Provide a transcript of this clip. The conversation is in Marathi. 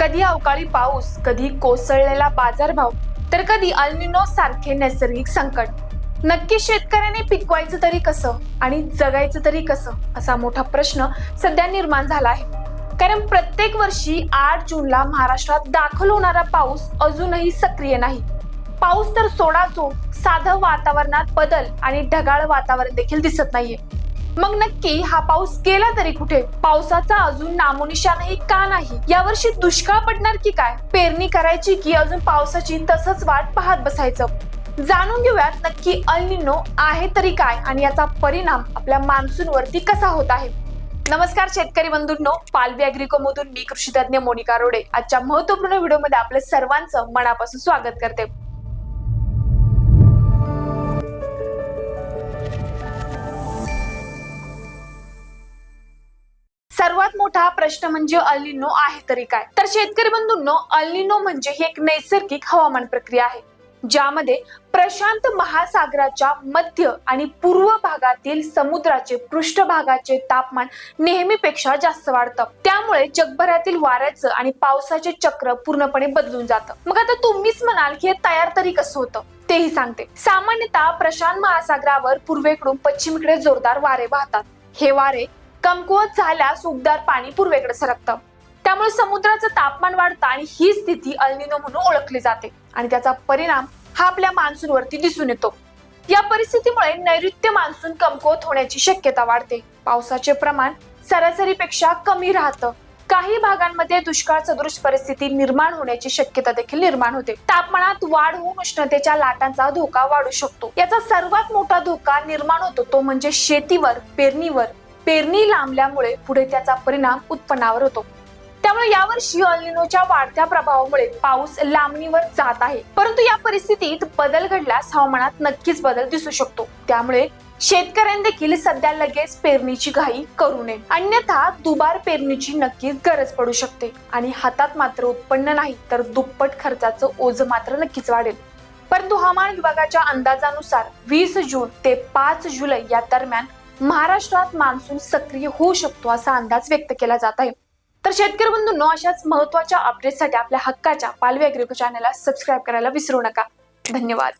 कधी अवकाळी पाऊस, कधी कोसळलेला बाजारभाव, तर कधी अल निनो सारखे नैसर्गिक संकट. नक्की शेतकऱ्याने पिकवायचं तरी कसं आणि जगायचं तरी कसं, असा मोठा प्रश्न सध्या निर्माण झाला आहे. कारण प्रत्येक वर्षी 8 जूनला महाराष्ट्रात दाखल होणारा पाऊस अजूनही सक्रिय नाही. पाऊस तर सोडाचो, साधं वातावरणात बदल आणि ढगाळ वातावरण देखील दिसत नाहीये. मग नक्की हा पाऊस गेला तरी कुठे? पावसाचा अजून नामोनिशाणही का नाही? यावर्षी दुष्काळ पडणार की काय? पेरणी करायची की अजून पावसाची तसंच वाट पाहत बसायचं? जाणून घेऊयात नक्की अल निनो आहे तरी काय आणि याचा परिणाम आपल्या मान्सून वरती कसा होत आहे. नमस्कार शेतकरी बंधूंनो, पालवी अॅग्रिको मधून मी कृषी तज्ञ मोनिका रोडे आजच्या महत्त्वपूर्ण व्हिडिओमध्ये आपल्या सर्वांचं मनापासून स्वागत करते. सर्वात मोठा प्रश्न म्हणजे अल निनो आहे तरी काय? तर शेतकरी बंधूंनो, अल निनो म्हणजे ही एक नैसर्गिक हवामान प्रक्रिया आहे ज्यामध्ये प्रशांत महासागराच्या मध्य आणि पूर्व भागातील समुद्राचे पृष्ठभागाचे तापमान नेहमीपेक्षा जास्त वाढतं. त्यामुळे जगभरातील वाऱ्याचं आणि पावसाचे चक्र पूर्णपणे बदलून जातं. मग आता तुम्हीच म्हणाल की हे तयार तरी कसं होतं? तेही सांगते. सामान्यतः प्रशांत महासागरावर पूर्वेकडून पश्चिमेकडे जोरदार वारे वाहतात. हे वारे कमकुवत झाल्यास उबदार पाणी पूर्वेकडे सरकतं. त्यामुळे समुद्राचं तापमान वाढतं आणि ही स्थिती अल निनो म्हणून ओळखली जाते आणि त्याचा परिणाम हा आपल्या मान्सून वरती दिसून येतो. या परिस्थितीमुळे नैऋत्य मान्सून कमकुवत होण्याची शक्यता वाढते. पावसाचे प्रमाण सरासरीपेक्षा कमी राहतं. काही भागांमध्ये दुष्काळ सदृश परिस्थिती निर्माण होण्याची शक्यता देखील निर्माण होते. तापमानात वाढ होऊन उष्णतेच्या लाटांचा धोका वाढू शकतो. याचा सर्वात मोठा धोका निर्माण होतो तो म्हणजे शेतीवर, पेरणीवर. पेरणी लांबल्यामुळे पुढे त्याचा परिणाम उत्पन्नावर होतो. त्यामुळे यावर्षी अल निनोच्या वाढत्या प्रभावामुळे पाऊस लांबणीवर जात आहे. परंतु या परिस्थितीत बदल घडल्यास हवामानात नक्कीच बदल दिसू शकतो. त्यामुळे शेतकऱ्यांनी देखील सध्या लगेच पेरणीची घाई करू नये, अन्यथा दुबार पेरणीची नक्कीच गरज पडू शकते आणि हातात मात्र उत्पन्न नाही तर दुप्पट खर्चाचं ओझं मात्र नक्कीच वाढेल. परंतु हवामान विभागाच्या अंदाजानुसार 20 जून ते 5 जुलै या दरम्यान महाराष्ट्रात मान्सून सक्रिय होऊ शकतो असा अंदाज व्यक्त केला जात आहे. तर शेतकरी बंधूंनो, अशाच महत्त्वाच्या अपडेटसाठी आपल्या हक्काच्या पालवी अॅग्रिको चॅनलला सबस्क्राईब करायला विसरू नका. धन्यवाद.